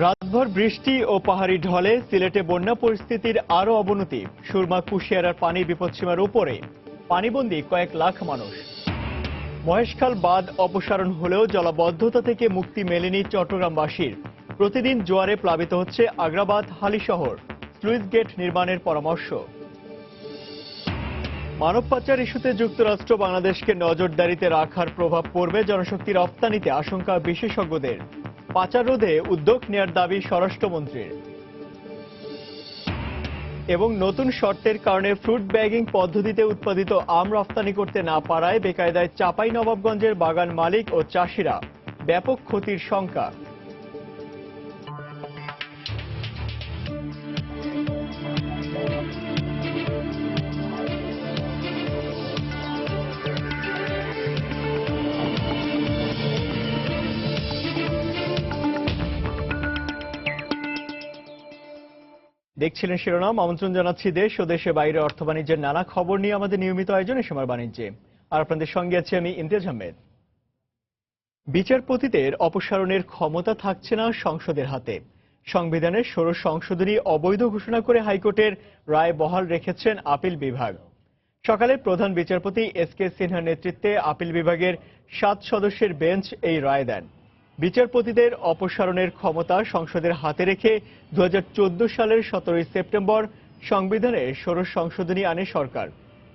রাতভর বৃষ্টি ও পাহাড়ি ঢলে সিলেটে বন্যা পরিস্থিতির আরও অবনতি। সুরমা কুশিয়ারার পানি বিপদসীমার উপরে, পানিবন্দী কয়েক লাখ মানুষ। মহেশখাল বাঁধ অপসারণ হলেও জলাবদ্ধতা থেকে মুক্তি মেলেনি চট্টগ্রামবাসীর। প্রতিদিন জোয়ারে প্লাবিত হচ্ছে আগ্রাবাদ হালিশহর। স্লুইস গেট নির্মাণের পরামর্শ। মানব পাচার ইস্যুতে যুক্তরাষ্ট্র বাংলাদেশকে নজরদারিতে রাখার প্রভাব পড়বে জনশক্তি রপ্তানিতে, আশঙ্কা বিশেষজ্ঞদের। পাচার রোধে উদ্যোগ নেয়ার দাবি স্বরাষ্ট্রমন্ত্রীর। এবং নতুন শর্তের কারণে ফ্রুট ব্যাগিং পদ্ধতিতে উৎপাদিত আম রপ্তানি করতে না পারায় বেকায়দায় চাঁপাইনবাবগঞ্জের বাগান মালিক ও চাষিরা। ব্যাপক ক্ষতির শঙ্কা। দেখছিলেন শিরোনাম। আমন্ত্রণ জানাচ্ছি দেশ ও দেশের বাইরে অর্থ বাণিজ্যের নানা খবর নিয়ে আমাদের নিয়মিত আয়োজন এসময় বাণিজ্যে। আর আপনাদের সঙ্গে আছি আমি ইমতিয়াজ আহমেদ। বিচারপতিদের অপসারণের ক্ষমতা থাকছে না সংসদের হাতে। সংবিধানের ষোড়শ সংশোধনী অবৈধ ঘোষণা করে হাইকোর্টের রায় বহাল রেখেছেন আপিল বিভাগ। সকালে প্রধান বিচারপতি এস.কে. সিনহার নেতৃত্বে আপিল বিভাগের 7 সদস্যের বেঞ্চ এই রায় দেন। বিচারপতিদের অপসারণের ক্ষমতা সংসদের হাতে রেখে 2014 সালের 17 সেপ্টেম্বর সংবিধানের ষোড়শ সংশোধনী আনে সরকার।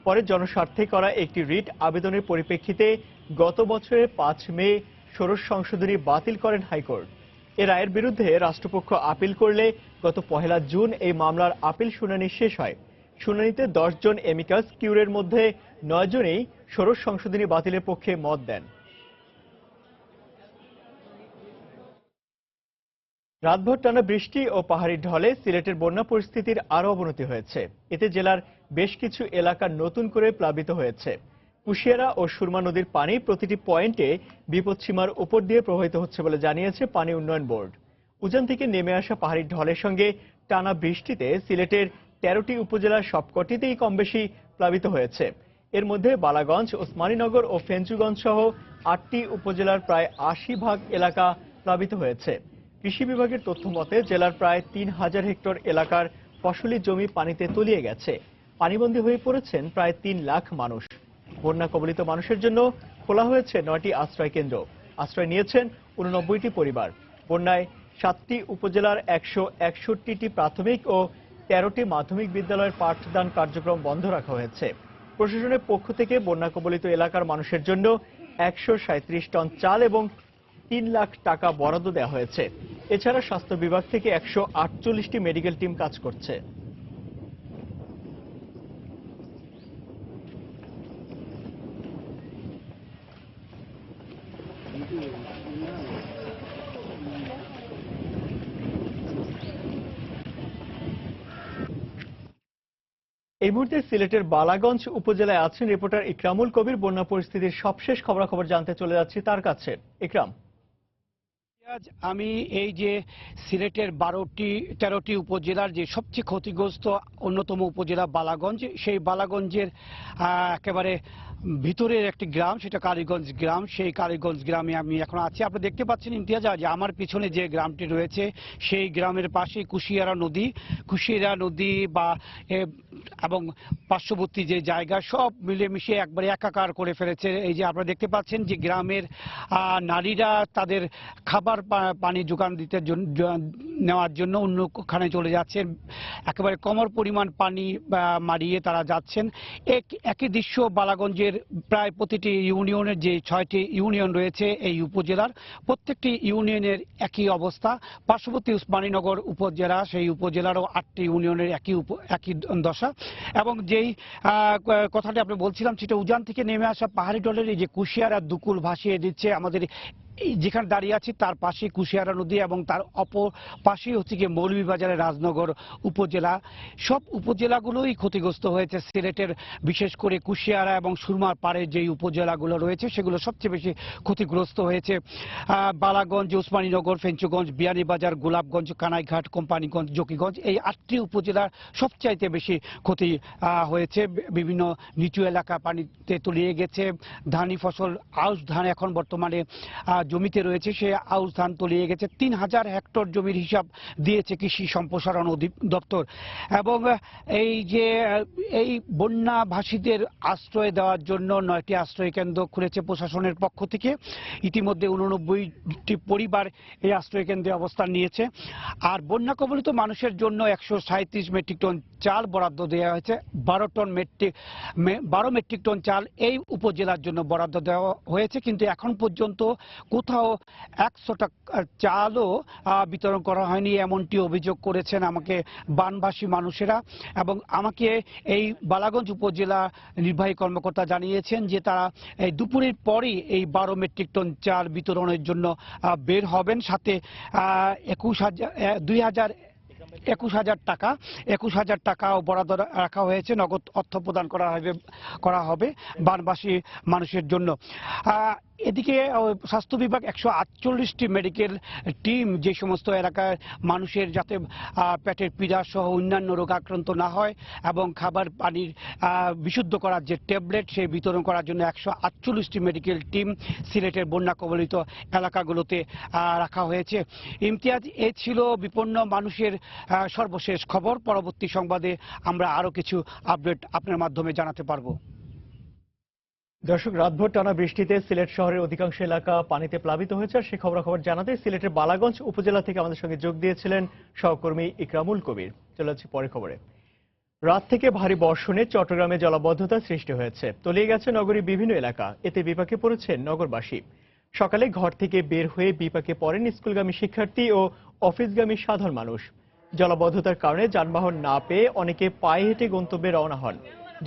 পরে জনস্বার্থে করা একটি রিট আবেদনের পরিপ্রেক্ষিতে গত বছরের 5 মে ষোড়শ সংশোধনী বাতিল করেন হাইকোর্ট। এ রায়ের বিরুদ্ধে রাষ্ট্রপক্ষ আপিল করলে গত 1 জুন এই মামলার আপিল শুনানি শেষ হয়। শুনানিতে 10 জন এমিকাস কিউরের মধ্যে 9 জনই ষোড়শ সংশোধনী বাতিলের পক্ষে মত দেন। রাতভর টানা বৃষ্টি ও পাহাড়ি ঢলে সিলেটের বন্যা পরিস্থিতির আরও অবনতি হয়েছে। এতে জেলার বেশ কিছু এলাকা নতুন করে প্লাবিত হয়েছে। কুশিয়ারা ও সুরমা নদীর পানি প্রতিটি পয়েন্টে বিপদসীমার উপর দিয়ে প্রবাহিত হচ্ছে বলে জানিয়েছে পানি উন্নয়ন বোর্ড। উজান থেকে নেমে আসা পাহাড়ি ঢলের সঙ্গে টানা বৃষ্টিতে সিলেটের 13টি উপজেলার সবকটিতেই কমবেশি প্লাবিত হয়েছে। এর মধ্যে বালাগঞ্জ, ওসমানীনগর ও ফেঞ্চুগঞ্জ সহ 8টি উপজেলার প্রায় 80% এলাকা প্লাবিত হয়েছে। কৃষি বিভাগের তথ্য মতে জেলার প্রায় 3000 হেক্টর এলাকার ফসলি জমি পানিতে তলিয়ে গেছে। পানিবন্দী হয়ে পড়েছেন প্রায় 3 লাখ মানুষ। বন্যা কবলিত মানুষের জন্য খোলা হয়েছে 9টি আশ্রয় কেন্দ্র। আশ্রয় নিয়েছেন 89টি পরিবার। বন্যায় 7টি উপজেলার 161টি প্রাথমিক ও 13টি মাধ্যমিক বিদ্যালয়ের পাঠদান কার্যক্রম বন্ধ রাখা হয়েছে। প্রশাসনের পক্ষ থেকে বন্যা কবলিত এলাকার মানুষের জন্য 137 টন চাল এবং 3 লাখ টাকা বরাদ্দ দেওয়া হয়েছে। এছাড়া স্বাস্থ্য বিভাগ থেকে 148টি মেডিকেল টিম কাজ করছে। এই মুহূর্তে সিলেটের বালাগঞ্জ উপজেলায় আছেন রিপোর্টার ইকরামুল কবির। বন্যা পরিস্থিতির সবশেষ খবরাখবর জানতে চলে যাচ্ছি তার কাছে। ইকরাম। আমি এই যে সিলেটের 13টি উপজেলার যে সবচেয়ে ক্ষতিগ্রস্ত অন্যতম উপজেলা বালাগঞ্জ, সেই বালাগঞ্জের একেবারে ভিতরের একটি গ্রাম, সেটা কালীগঞ্জ গ্রাম। সেই কালীগঞ্জ গ্রামে আমি এখন আছি। আপনি দেখতে পাচ্ছেন ইমতিয়াজ যে আমার পিছনে যে গ্রামটি রয়েছে সেই গ্রামের পাশে কুশিয়ারা নদী বা এবং পার্শ্ববর্তী যে জায়গা সব মিলেমিশে একবারে একাকার করে ফেলেছে। এই যে আপনারা দেখতে পাচ্ছেন যে গ্রামের নারীরা তাদের খাবার পানি যোগান দিতে নেওয়ার জন্য অন্যখানে চলে যাচ্ছেন। একেবারে কমর পরিমাণ পানি মারিয়ে তারা যাচ্ছেন। একই দৃশ্য বালাগঞ্জের প্রায় প্রতিটি ইউনিয়নের যে 6টি ইউনিয়ন রয়েছে এই উপজেলার, প্রত্যেকটি ইউনিয়নের একই অবস্থা। পার্শ্ববর্তী উসমানীনগর উপজেলা, সেই উপজেলারও 8টি ইউনিয়নের একই দশা। এবং যেই কথাটি আপনি বলছিলাম সেটা উজান থেকে নেমে আসা পাহাড়ি ঢলের এই যে কুশিয়ারা দুকুল ভাসিয়ে দিচ্ছে আমাদের যেখানে দাঁড়িয়ে আছি তার পাশে কুশিয়ারা নদী এবং তার অপর পাশেই হচ্ছে গিয়ে মৌলভীবাজারের রাজনগর উপজেলা। সব উপজেলাগুলোই ক্ষতিগ্রস্ত হয়েছে। সিলেটের বিশেষ করে কুশিয়ারা এবং সুরমার পাড়ে যেই উপজেলাগুলো রয়েছে সেগুলো সবচেয়ে বেশি ক্ষতিগ্রস্ত হয়েছে। বালাগঞ্জ, ওসমানীনগর, ফেঞ্চুগঞ্জ, বিয়ানীবাজার, গোলাপগঞ্জ, কানাইঘাট, কোম্পানিগঞ্জ, জকিগঞ্জ এই 8টি উপজেলার সবচাইতে বেশি ক্ষতি হয়েছে। বিভিন্ন নিচু এলাকা পানিতে তলিয়ে গেছে। ধানি ফসল, আউশ ধান এখন বর্তমানে জমিতে রয়েছে সে আউশ ধান তলিয়ে গেছে। 3000 হেক্টর জমির হিসাব দিয়েছে কৃষি সম্প্রসারণ অধিদপ্তর। এবং এই যে এই বন্যা ভাসীদের আশ্রয় দেওয়ার জন্য 9টি আশ্রয় কেন্দ্র খুলেছে প্রশাসনের পক্ষ থেকে। ইতিমধ্যে 89টি পরিবার এই আশ্রয় কেন্দ্রে অবস্থান নিয়েছে। আর বন্যা কবলিত মানুষের জন্য 137 মেট্রিক টন চাল বরাদ্দ দেওয়া হয়েছে। 12 মেট্রিক টন চাল এই উপজেলার জন্য বরাদ্দ দেওয়া হয়েছে, কিন্তু এখন পর্যন্ত কোথাও 100 টাকা চালও বিতরণ করা হয়নি, এমনটি অভিযোগ করেছেন আমাকে বানভাসী মানুষেরা। এবং আমাকে এই বালাগঞ্জ উপজেলা নির্বাহী কর্মকর্তা জানিয়েছেন যে তারা এই দুপুরের পরই এই 12 মেট্রিক টন চাল বিতরণের জন্য বের হবেন। সাথে 21,000 টাকাও বরাদ্দ রাখা হয়েছে, নগদ অর্থ প্রদান করা হবে বানবাসী মানুষের জন্য। এদিকে স্বাস্থ্য বিভাগ 148টি মেডিকেল টিম যে সমস্ত এলাকার মানুষের যাতে পেটের পীড়া সহ অন্যান্য রোগাক্রান্ত না হয় এবং খাবার পানির বিশুদ্ধ করার যে ট্যাবলেট সেই বিতরণ করার জন্য 148টি মেডিকেল টিম সিলেটের বন্যা কবলিত এলাকাগুলোতে রাখা হয়েছে। ইমতিয়াজ, এ ছিল বিপন্ন মানুষের সর্বশেষ খবর। পরবর্তী সংবাদে আমরা আরো কিছু আপডেট আপনার মাধ্যমে জানাতে পারবো। দর্শক, রাতভর টানা বৃষ্টিতে সিলেট শহরের অধিকাংশ এলাকা পানিতে প্লাবিত হয়েছে। সে খবরাখবর জানাতে সিলেটের বালাগঞ্জ উপজেলা থেকে আমাদের সঙ্গে যোগ দিয়েছিলেন সহকর্মী ইকরামুল কবির। চলে যাচ্ছি পরের খবরে। রাত থেকে ভারী বর্ষণে চট্টগ্রামে জলাবদ্ধতা সৃষ্টি হয়েছে, তলিয়ে গেছে নগরীর বিভিন্ন এলাকা। এতে বিপাকে পড়েছেন নগরবাসী। সকালে ঘর থেকে বের হয়ে বিপাকে পড়েন স্কুলগামী শিক্ষার্থী ও অফিসগামী সাধারণ মানুষ। জলাবদ্ধতার কারণে যানবাহন না পেয়ে অনেকে পায়ে হেঁটে গন্তব্যে রওনা হন।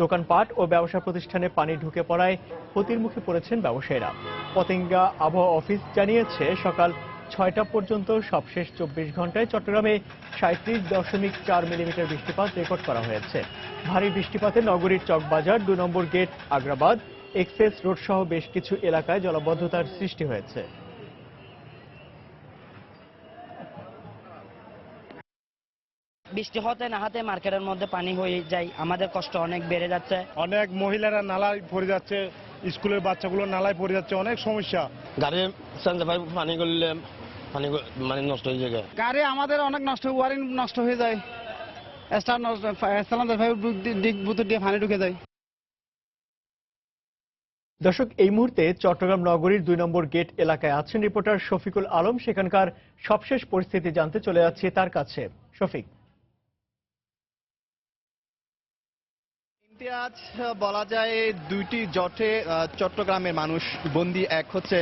দোকানপাট ও ব্যবসা প্রতিষ্ঠানে পানি ঢুকে পড়ায় ক্ষতির মুখে পড়েছেন ব্যবসায়ীরা। পতেঙ্গা আবহাওয়া অফিস জানিয়েছে সকাল 6টা পর্যন্ত সবশেষ 24 ঘন্টায় চট্টগ্রামে 37.4 মিলিমিটার বৃষ্টিপাত রেকর্ড করা হয়েছে। ভারী বৃষ্টিপাতে নগরীর চকবাজার, 2 নম্বর গেট, আগ্রাবাদ, এক্সেস রোড সহ বেশ কিছু এলাকায় জলাবদ্ধতার সৃষ্টি হয়েছে। বৃষ্টি হতে না হতে মার্কেটের মধ্যে পানি হয়ে যায়, আমাদের কষ্ট অনেক বেড়ে যাচ্ছে। অনেক মহিলারা নালায় পড়ে যাচ্ছে, স্কুলের বাচ্চাগুলো নালায় পড়ে যাচ্ছে, অনেক সমস্যা। গাড়ি পানি করলে পানি মানে নষ্ট হয়ে যায়। গাড়ি আমাদের অনেক নষ্ট, ওয়ারিং নষ্ট হয়ে যায়, স্টার নষ্ট, দিক বুতুর দিয়ে পানি ঢুকে যায়। দর্শক, এই মুহূর্তে চট্টগ্রাম নগরীর 2 নম্বর গেট এলাকায় আছেন রিপোর্টার শফিকুল আলম। সেখানকার সবশেষ পরিস্থিতি জানতে চলে যাচ্ছি তার কাছে। শফিক। আজ বলা যায় দুইটি জটে চট্টগ্রামের মানুষ বন্দী। এক হচ্ছে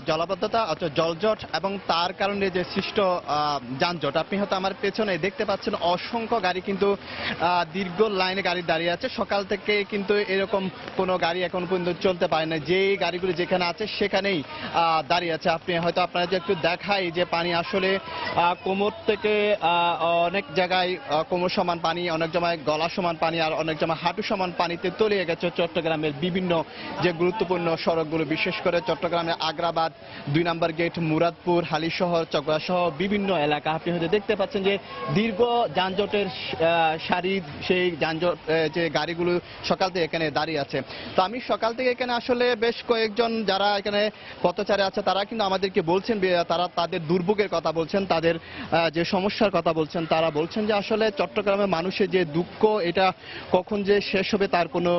জলাবদ্ধতা, জলজট এবং তার কারণে যে সৃষ্ট যানজট। আপনি হয়তো আমার পেছনে দেখতে পাচ্ছেন অসংখ্য গাড়ি কিন্তু দীর্ঘ লাইনে গাড়ি দাঁড়িয়ে আছে। সকাল থেকে কিন্তু এরকম কোনো গাড়ি এখন পর্যন্ত চলতে পারে না, যে গাড়িগুলো যেখানে আছে সেখানেই দাঁড়িয়ে আছে। আপনি হয়তো আপনারা যে একটু দেখাই যে পানি আসলে কোমর থেকে অনেক জায়গায় কোমর সমান পানি, অনেক জায়গায় গলা সমান পানি, আর অনেক জায়গায় হাঁটু সমান পানিতে তলিয়ে গেছে চট্টগ্রামের বিভিন্ন যে গুরুত্বপূর্ণ সড়কগুলো, বিশেষ করে চট্টগ্রামের আগ্রাবাদ, 2 নম্বর গেট, মুরাদপুর, হালিশহর, চকরা সহ বিভিন্ন এলাকা। আপনি হয়তো দেখতে পাচ্ছেন যে দীর্ঘ যানজটের সারি, সেই যানজট যে গাড়িগুলো সকাল থেকে এখানে দাঁড়িয়ে আছে। তো আমি সকাল থেকে এখানে আসলে বেশ কয়েকজন যারা এখানে পথচারী আছে তারা কিন্তু আমাদেরকে বলছেন, তারা তাদের দুর্ভোগের কথা বলছেন, তাদের যে সমস্যার কথা বলছেন। তারা বলছেন যে আসলে চট্টগ্রামের মানুষের যে দুঃখ, এটা কখন যে শেষ হবে তার কোনো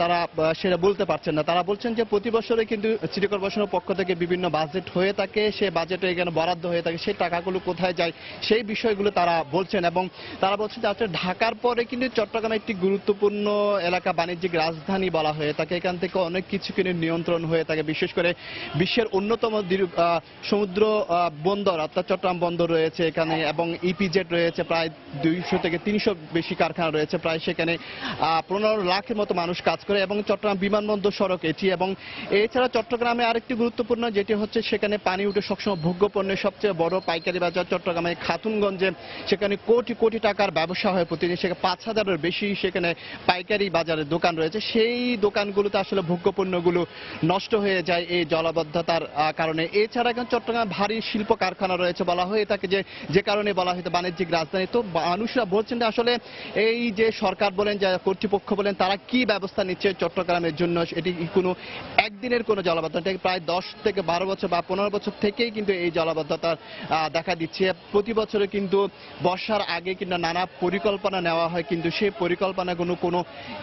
তারা সেটা বলতে পারছেন না। তারা বলছেন যে প্রতি বছরে কিন্তু সিটি কর্পোরেশনের পক্ষ থেকে বিভিন্ন বাজেট হয়ে থাকে, সে বাজেটে এখানে বরাদ্দ হয়ে থাকে, সেই টাকাগুলো কোথায় যায় সেই বিষয়গুলো তারা বলছেন। এবং তারা বলছেন যে আসলে ঢাকার পরে কিন্তু চট্টগ্রাম একটি গুরুত্বপূর্ণ এলাকা, বাণিজ্যিক রাজধানী বলা হয়ে থাকে। এখান থেকে অনেক কিছু কিন্তু নিয়ন্ত্রণ হয়ে থাকে। বিশেষ করে বিশ্বের অন্যতম সমুদ্র বন্দর অর্থাৎ চট্টগ্রাম বন্দর রয়েছে এখানে, এবং ইপিজেড রয়েছে, প্রায় 200 থেকে 300 বেশি কারখানা রয়েছে, প্রায় সেখানে 15 লাখের মতো মানুষ কাজ করে। এবং চট্টগ্রাম বিমানবন্দর সড়ক এটি। এবং এছাড়া চট্টগ্রামে আরেকটি গুরুত্বপূর্ণ যেটি হচ্ছে সেখানে পানি উঠে সবসময় ভোগ্য পণ্যের সবচেয়ে বড় পাইকারি বাজার চট্টগ্রামে খাতুনগঞ্জে, সেখানে কোটি কোটি টাকার ব্যবসা হয় প্রতিদিন। সেখানে 5000-এর বেশি সেখানে পাইকারি বাজারের দোকান রয়েছে। সেই দোকানগুলোতে আসলে ভোগ্য পণ্যগুলো নষ্ট হয়ে যায় এই জলাবদ্ধতার কারণে। এছাড়া এখন চট্টগ্রাম ভারী শিল্প কারখানা রয়েছে বলা হয়ে থাকে, যে কারণে বলা হয়তো বাণিজ্যিক রাজধানী। তো মানুষরা বলছেন যে আসলে এই যে সরকার বলেন যে কর্তৃপক্ষ কর্তৃপক্ষ বলেন তারা কি ব্যবস্থা নিচ্ছে চট্টগ্রামের জন্য। এটি কোনো একদিনের কোনো জলাবদ্ধতা, প্রায় 10 থেকে 12 বছর বা 15 বছর থেকেই কিন্তু এই জলাবদ্ধতা দেখা দিচ্ছে। প্রতি বছরে কিন্তু বর্ষার আগে কিন্তু নানা পরিকল্পনা নেওয়া হয়, কিন্তু সেই পরিকল্পনাগুলো কোনো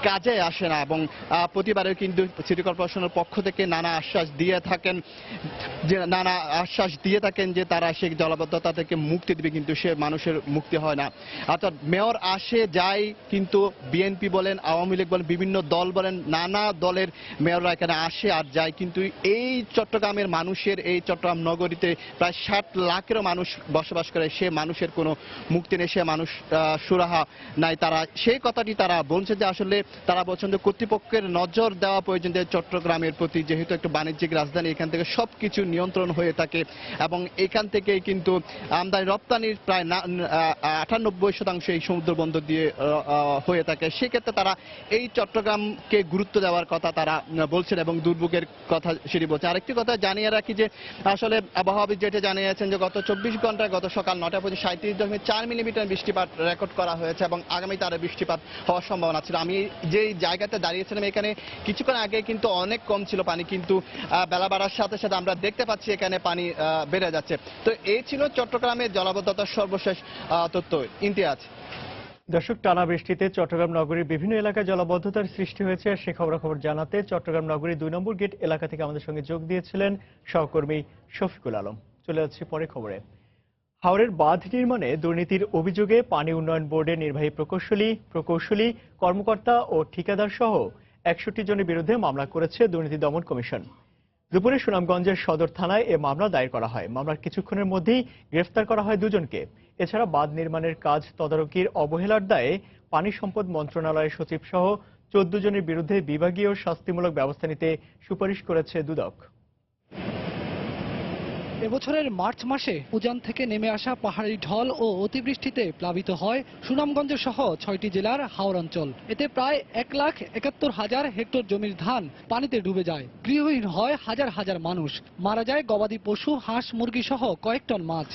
কাজে আসে না এবং প্রতিবারে কিন্তু সিটি কর্পোরেশনের পক্ষ থেকে নানা আশ্বাস দিয়ে থাকেন যে তারা সেই জলাবদ্ধতা থেকে মুক্তি দিবে, কিন্তু সে মানুষের মুক্তি হয় না। অর্থাৎ মেয়র আসে যায়, কিন্তু বিএনপি বলেন, আওয়ামী লীগ বলেন, বিভিন্ন দল বলেন, নানা দলের মেয়ররা এখানে আসে আর যায়, কিন্তু এই চট্টগ্রামের মানুষের, এই চট্টগ্রাম নগরীতে প্রায় 60 লাখেরও মানুষ বসবাস করে, সে মানুষের কোনো মুক্তি নেই, সে মানুষ সুরাহা নাই। তারা সেই কথাটি তারা বলছে যে আসলে তারা বলছেন যে কর্তৃপক্ষের নজর দেওয়া প্রয়োজন, যে চট্টগ্রামের প্রতি যেহেতু একটা বাণিজ্যিক রাজধানী, এখান থেকে সবকিছু নিয়ন্ত্রণ হয়ে থাকে এবং এখান থেকে কিন্তু আমদানি রপ্তানির প্রায় 98% এই সমুদ্র বন্দর দিয়ে হয়ে থাকে। সেক্ষেত্রে তারা এই চট্টগ্রামকে গুরুত্ব দেওয়ার কথা তারা বলছেন এবং দুর্ভোগের কথা সেটি বলছেন। আরেকটি কথা জানিয়ে রাখি যে আসলে আবহাওয়াবিদ যেটা জানিয়েছেন যে গত 24 ঘন্টায় গত সকাল 9টা পর্যন্ত 37.4 মিলিমিটার বৃষ্টিপাত রেকর্ড করা হয়েছে এবং আগামীতে আরো বৃষ্টিপাত হওয়ার সম্ভাবনা ছিল। আমি যে জায়গাতে দাঁড়িয়েছিলাম এখানে কিছুক্ষণ আগে কিন্তু অনেক কম ছিল পানি, কিন্তু বেলা বাড়ার সাথে সাথে আমরা দেখতে পাচ্ছি এখানে পানি বেড়ে যাচ্ছে। তো এই ছিল চট্টগ্রামের জলাবদ্ধতার সর্বশেষ তথ্য। ইমতিয়াজ। দর্শক, টানা বৃষ্টিতে চট্টগ্রাম নগরীর বিভিন্ন এলাকায় জলাবদ্ধতার সৃষ্টি হয়েছে। সে খবরাখবর জানাতে চট্টগ্রাম নগরীর 2 নম্বর গেট এলাকা থেকে আমাদের সঙ্গে যোগ দিয়েছিলেন সহকর্মী শফিকুল আলম। চলে যাচ্ছি পরে খবরে। হাওরের বাঁধ নির্মাণে দুর্নীতির অভিযোগে পানি উন্নয়ন বোর্ডের নির্বাহী প্রকৌশলী কর্মকর্তা ও ঠিকাদার সহ 61 জনের বিরুদ্ধে মামলা করেছে দুর্নীতি দমন কমিশন। দুপুরে সুনামগঞ্জের সদর থানায় এ মামলা দায়ের করা হয়। মামলার কিছুক্ষণের মধ্যেই গ্রেফতার করা হয় 2 জনকে। এছাড়া বাঁধ নির্মাণের কাজ তদারকির অবহেলার দায়ে পানি সম্পদ মন্ত্রণালয়ের সচিব সহ 14 জনের বিরুদ্ধে বিভাগীয় শাস্তিমূলক ব্যবস্থা নিতে সুপারিশ করেছে দুদক। এবছরের মার্চ মাসে উজান থেকে নেমে আসা পাহাড়ি ঢল ও অতিবৃষ্টিতে প্লাবিত হয় সুনামগঞ্জ সহ 6টি জেলার হাওর অঞ্চল। এতে প্রায় 1,71,000 হেক্টর জমির ধান পানিতে ডুবে যায়, গৃহহীন হয় হাজার হাজার মানুষ, মারা যায় গবাদি পশু, হাঁস মুরগি সহ কয়েক টন মাছ।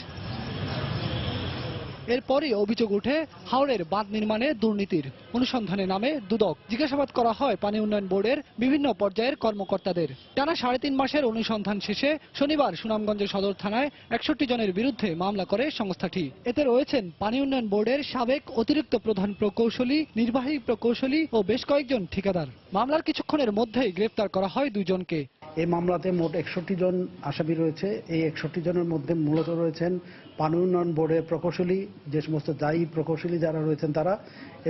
এরপরই অভিযোগ উঠে হাওরের বাঁধ নির্মাণে দুর্নীতির অনুসন্ধানে নামে দুদক। জিজ্ঞাসাবাদ করা হয় পানি উন্নয়ন বোর্ডের বিভিন্ন পর্যায়ের কর্মকর্তাদের। টানা 3.5 মাসের অনুসন্ধান শেষে শনিবার সুনামগঞ্জ সদর থানায় 61 জনের বিরুদ্ধে মামলা করে সংস্থাটি। এতে রয়েছেন পানি উন্নয়ন বোর্ডের সাবেক অতিরিক্ত প্রধান প্রকৌশলী, নির্বাহী প্রকৌশলী ও বেশ কয়েকজন ঠিকাদার। মামলার কিছুক্ষণের মধ্যেই গ্রেফতার করা হয় 2 জনকে। এই মামলাতে মোট 61 জন আসামি রয়েছে। এই 61 জনের মধ্যে মূলত রয়েছেন পানি উন্নয়ন বোর্ডের প্রকৌশলী, যে সমস্ত দায়ী প্রকৌশলী যারা রয়েছেন তারা,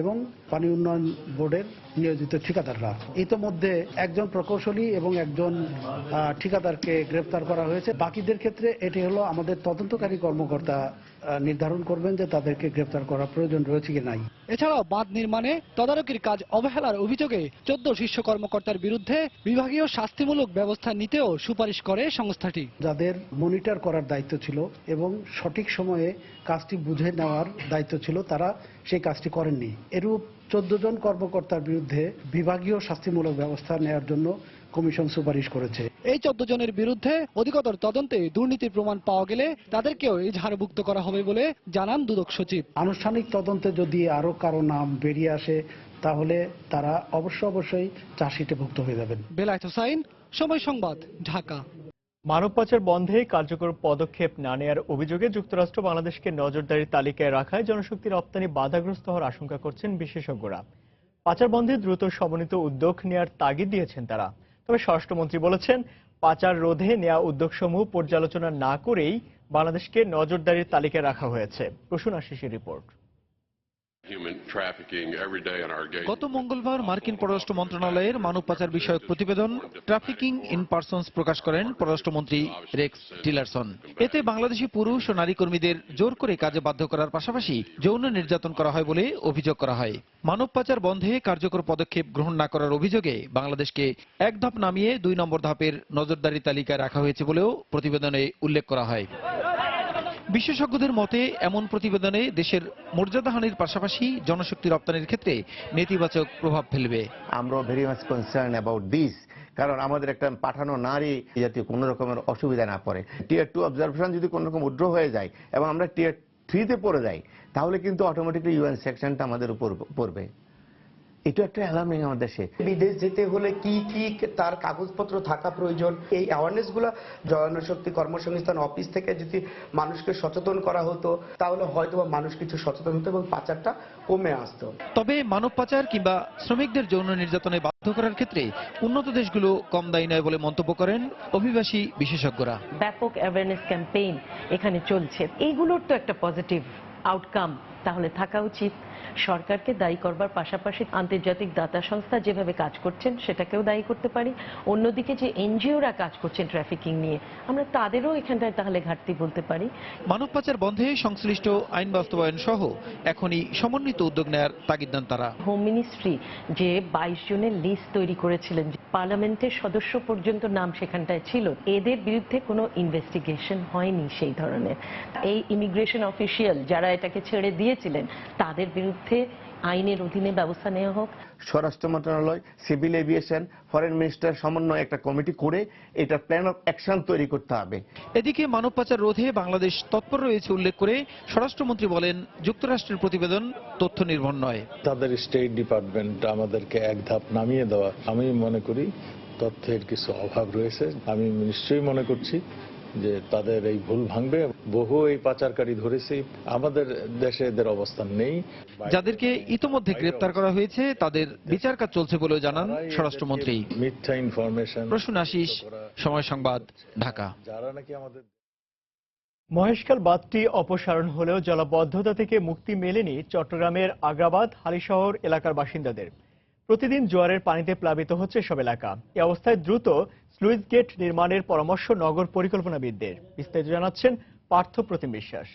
এবং পানি উন্নয়ন বোর্ডের নিয়োজিত ঠিকাদাররা। ইতোমধ্যে একজন প্রকৌশলী এবং একজন ঠিকাদারকে গ্রেফতার করা হয়েছে। বাকিদের ক্ষেত্রে এটি হলো আমাদের তদন্তকারী কর্মকর্তা নির্ধারণ করবেন যে তাদেরকে গ্রেফতার করার প্রয়োজন রয়েছে কি নাই। এছাড়াও বাঁধ নির্মাণে তদারকির কাজ অবহেলার অভিযোগে 14 শীর্ষ কর্মকর্তার বিরুদ্ধে বিভাগীয় শাস্তিমূলক ব্যবস্থা নিতেও সুপারিশ করে সংস্থাটি। যাদের মনিটর করার দায়িত্ব ছিল এবং সঠিক সময়ে কাজটি বুঝে নেওয়ার দায়িত্ব ছিল, তারা সেই কাজটি করেননি। এরূপ 14 জন কর্মকর্তার বিরুদ্ধে বিভাগীয় শাস্তিমূলক ব্যবস্থা নেওয়ার জন্য কমিশন সুপারিশ করেছে। এই 14 জনের বিরুদ্ধে অধিকতর তদন্তে দুর্নীতির প্রমাণ পাওয়া গেলে তাদেরকেও এজাহারভুক্ত করা হবে বলে জানান দুদক সচিব। আনুষ্ঠানিক তদন্তে যদি আরো কারো নাম বেরিয়ে আসে তাহলে তারা অবশ্যই চার্জশিটে ভুক্ত হয়ে যাবেন। বেলায়েত হোসাইন, সময় সংবাদ, ঢাকা। মানব পাচার বন্ধে কার্যকর পদক্ষেপ না নেওয়ার অভিযোগে যুক্তরাষ্ট্র বাংলাদেশকে নজরদারির তালিকায় রাখায় জনশক্তি রপ্তানি বাধাগ্রস্ত হওয়ার আশঙ্কা করছেন বিশেষজ্ঞরা। পাচার বন্ধে দ্রুত সমন্বিত উদ্যোগ নেওয়ার তাগিদ দিয়েছেন তারা। তবে স্বরাষ্ট্রমন্ত্রী বলেছেন, পাচার রোধে নেওয়া উদ্যোগসমূহ পর্যালোচনা না করেই বাংলাদেশকে নজরদারির তালিকায় রাখা হয়েছে। প্রসূন আশিসের রিপোর্ট। গত মঙ্গলবার মার্কিন পররাষ্ট্র মন্ত্রণালয়ের মানব পাচার বিষয়ক প্রতিবেদন ট্রাফিকিং ইন পারসনস প্রকাশ করেন পররাষ্ট্রমন্ত্রী রেক্স টিলারসন। এতে বাংলাদেশি পুরুষ ও নারী কর্মীদের জোর করে কাজে বাধ্য করার পাশাপাশি যৌন নির্যাতন করা হয় বলে অভিযোগ করা হয়। মানব পাচার বন্ধে কার্যকর পদক্ষেপ গ্রহণ না করার অভিযোগে বাংলাদেশকে 1 ধাপ নামিয়ে 2 নম্বর ধাপের নজরদারি তালিকায় রাখা হয়েছে বলেও প্রতিবেদনে উল্লেখ করা হয়। বিশেষজ্ঞদের মতে এমন প্রতিবেদনে দেশের মর্যাদাহানির পাশাপাশি জনশক্তি রপ্তানির ক্ষেত্রে নেতিবাচক প্রভাব ফেলবে। আমরা very much concern about this, কারণ আমাদের একটা পাঠানো নারী জাতীয় কোনো রকমের অসুবিধা না পড়ে। টিয়ার 2 অবজারভেশন যদি কোনো রকম উইথড্র হয়ে যায় এবং আমরা টিয়ার 3-তে পড়ে যাই, তাহলে কিন্তু অটোমেটিকলি ইউএন সেকশনটা আমাদের উপর পড়বে। এটা একটা অ্যালার্মিং আমার দেশে। বিদেশ যেতে হলে কি কি তার কাগজপত্র থাকা প্রয়োজন, এই অ্যাওয়ারনেস গুলা জনশক্তি কর্মসংস্থান অফিস থেকে যদি মানুষকে সচেতন করা হতো তাহলে হয়তো মানুষ কিছু সচেতন হতো এবং পাচারটা কমে আসতো। তবে মানব পাচার কিংবা শ্রমিকদের যৌন নির্যাতনে বাধ্য করার ক্ষেত্রে উন্নত দেশগুলো কম দায়ী নয় বলে মন্তব্য করেন অভিবাসী বিশেষজ্ঞরা। ব্যাপক অ্যাওয়ারনেস ক্যাম্পেইন এখানে চলছে, এইগুলোর তো একটা পজিটিভ আউটকাম তাহলে থাকা উচিত। সরকারকে দায়ী করবার পাশাপাশি আন্তর্জাতিক দাতা সংস্থা যেভাবে কাজ করছেন সেটাকেও দায়ী করতে পারি। অন্যদিকে যে এনজিওরা কাজ করছেন ট্রাফিকিং নিয়ে, আমরা তাদেরও এখানটায় তাহলে ঘাটতি বলতে পারি। মানব পাচার বন্ধে সংশ্লিষ্ট আইন বাস্তবায়ন সহ এখনই সমন্বিত উদ্যোগ নেয়ার তাগিদ দেন তারা। হোম মিনিস্ট্রি যে 22 জনের লিস্ট তৈরি করেছিলেন, পার্লামেন্টের সদস্য পর্যন্ত নাম সেখানটায় ছিল, এদের বিরুদ্ধে কোনো ইনভেস্টিগেশন হয়নি সেই ধরনের। এই ইমিগ্রেশন অফিসিয়াল যারা এটাকে ছেড়ে দিয়েছিলেন তাদের বিরুদ্ধে আইনের অধীনে ব্যবস্থা নেওয়া হোক। স্বরাষ্ট্র মন্ত্রণালয়, সিভিল এভিয়েশন, ফরেন মিনিস্টার সমন্বয় একটা কমিটি করে এটা প্ল্যান অফ অ্যাকশন তৈরি করতে হবে। এদিকে মানব পাচার রোধে বাংলাদেশ তৎপর রয়েছে উল্লেখ করে স্বরাষ্ট্রমন্ত্রী বলেন, যুক্তরাষ্ট্রের প্রতিবেদন তথ্য নির্ভর নয়। তাদের স্টেট ডিপার্টমেন্ট আমাদেরকে এক ধাপ নামিয়ে দেওয়া, আমি মনে করি তথ্যের কিছু অভাব রয়েছে। আমি নিশ্চয়ই মনে করছি যে তাদের এই ভুল ভাঙবে। বহু এই পাচারকারী ধরেছি, আমাদের দেশে এদের অবস্থান নেই। যাদেরকে ইতোমধ্যে গ্রেপ্তার করা হয়েছে তাদের বিচার কাজ চলছে বলেও জানান স্বরাষ্ট্রমন্ত্রী। মিথ্যা ইনফরমেশন। প্রসূন আশিস, সময় সংবাদ, ঢাকা। যারা নাকি আমাদের মহেশখাল বাঁধটি অপসারণ হলেও জলাবদ্ধতা থেকে মুক্তি মেলেনি চট্টগ্রামের আগ্রাবাদ, হালিশহর এলাকার বাসিন্দাদের। প্রতিদিন জোয়ারের পানিতে প্লাবিত হচ্ছে সব এলাকা। এ অবস্থায় দ্রুত স্লুইস গেট নির্মাণের পরামর্শ নগর পরিকল্পনাবিদদের। বিস্তারিত জানাচ্ছেন পার্থ প্রতিম বিশ্বাস।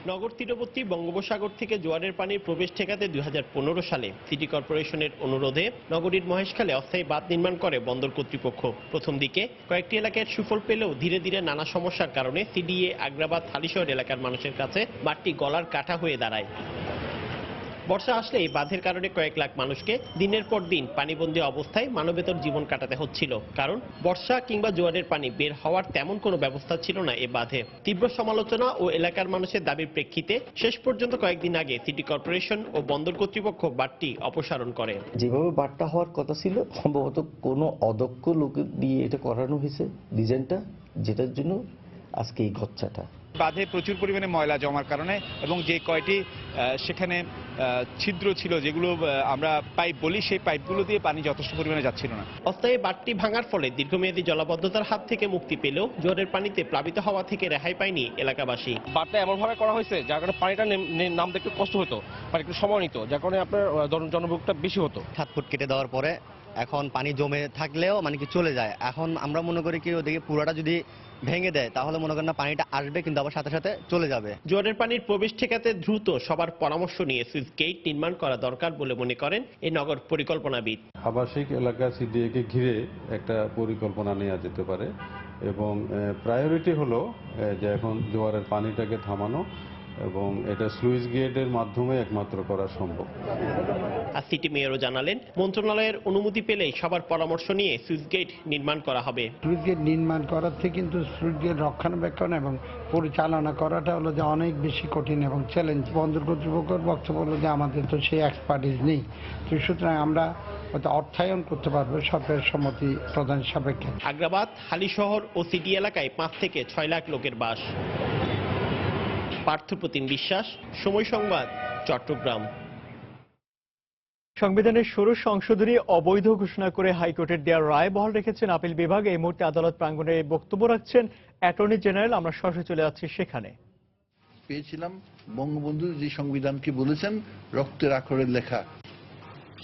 নগর তীরবর্তী বঙ্গোপসাগর থেকে জোয়ারের পানির প্রবেশ ঠেকাতে 2015 সালে সিটি কর্পোরেশনের অনুরোধে নগরীর মহেশখালে অস্থায়ী বাঁধ নির্মাণ করে বন্দর কর্তৃপক্ষ। প্রথম দিকে কয়েকটি এলাকায় সুফল পেলেও ধীরে ধীরে নানা সমস্যার কারণে সিডিএ, আগ্রাবাদ, হালিশহর এলাকার মানুষের কাছে বাঁধটি গলার কাটা হয়ে দাঁড়ায়। বর্ষা আসলে এই বাঁধের কারণে কয়েক লাখ মানুষকে দিনের পর দিন পানিবন্দী অবস্থায় মানবেতর জীবন কাটাতে হচ্ছিল। কারণ বর্ষা কিংবা জোয়ারের পানি বের হওয়ার তেমন কোনো ব্যবস্থা ছিল না এ বাঁধে। তীব্র সমালোচনা ও এলাকার মানুষের দাবির প্রেক্ষিতে শেষ পর্যন্ত কয়েকদিন আগে সিটি কর্পোরেশন ও বন্দর কর্তৃপক্ষ বাঁধটি অপসারণ করে। যেভাবে বাঁধটা হওয়ার কথা ছিল, সম্ভবত কোনো অদক্ষ লোক দিয়ে এটা করানো হয়েছে ডিজাইনটা, যেটার জন্য আজকে এই গচ্ছাটা। বাঁধে প্রচুর পরিমাণে ময়লা জমার কারণে এবং যে কয়টি সেখানে ছিদ্র ছিল, যেগুলো আমরা পাইপ বলি, সেই পাইপগুলো দিয়ে পানি যথেষ্ট পরিমাণে যাচ্ছিল না। অস্থায়ী বাঁধটি ভাঙার ফলে দীর্ঘমেয়াদী জলাবদ্ধতার হাত থেকে মুক্তি পেলেও জোয়ারের পানিতে প্লাবিত হওয়া থেকে রেহাই পায়নি এলাকাবাসী। বাঁধটা এমনভাবে করা হয়েছে যার কারণে পানিটা নামতে একটু কষ্ট হতো, মানে একটু সময় নিত, যার কারণে আপনার জনভোগটা বেশি হতো। 7 ফুট কেটে দেওয়ার পরে এখন পানি জমে থাকলেও মানে কি চলে যায়। এখন আমরা মনে করি কি ওদিকে পুরোটা যদি ভেঙে দেয় তাহলে মনে করেন না পানিটা আসবে, কিন্তু আবার সাথে সাথে চলে যাবে। জোয়ারের পানির প্রবেশ ঠেকাতে দ্রুত সবার পরামর্শ নিয়ে সুইচ গেট নির্মাণ করা দরকার বলে মনে করেন এই নগর পরিকল্পনাবিদ। আবাসিক এলাকা সিডিএ কে ঘিরে একটা পরিকল্পনা নেওয়া যেতে পারে এবং প্রায়োরিটি হলো যে এখন জোয়ারের পানিটাকে থামানো এবং এটা স্লুইস গেটের মাধ্যমে একমাত্র করা সম্ভব। আর সিটি মেয়রও জানালেন, মন্ত্রণালয়ের অনুমতি পেলেই সবার পরামর্শ নিয়ে সুইচ গেট নির্মাণ করা হবে। সুইচ গেট নির্মাণ করার থেকে কিন্তু সুইচ গেট রক্ষণাবেক্ষণ এবং পরিচালনা করাটা হলো যে অনেক বেশি কঠিন এবং চ্যালেঞ্জ। বন্দর কর্তৃপক্ষের বক্তব্য হলো যে আমাদের তো সেই এক্সপার্টিস নেই, তো সুতরাং আমরা অর্থায়ন করতে পারবো সরকারের সম্মতি প্রদান সাপেক্ষে। আগ্রাবাদ, হালিশহর ও সিটি এলাকায় 5 থেকে 6 লাখ লোকের বাস। পার্থ প্রতিম বিশ্বাস, সময় সংবাদ, চট্টগ্রাম। সংবিধানের 16 সংশোধনী অবৈধ ঘোষণা করে হাইকোর্টের দেওয়ার রায় বহাল রেখেছেন আপিল বিভাগ। এই মুহূর্তে আদালত প্রাঙ্গণে বক্তব্য রাখছেন অ্যাটর্নি জেনারেল। আমরা সরাসরি চলে যাচ্ছি সেখানে। পেয়েছিলাম বঙ্গবন্ধু যে সংবিধানকে বলেছেন রক্তের আখরের লেখা,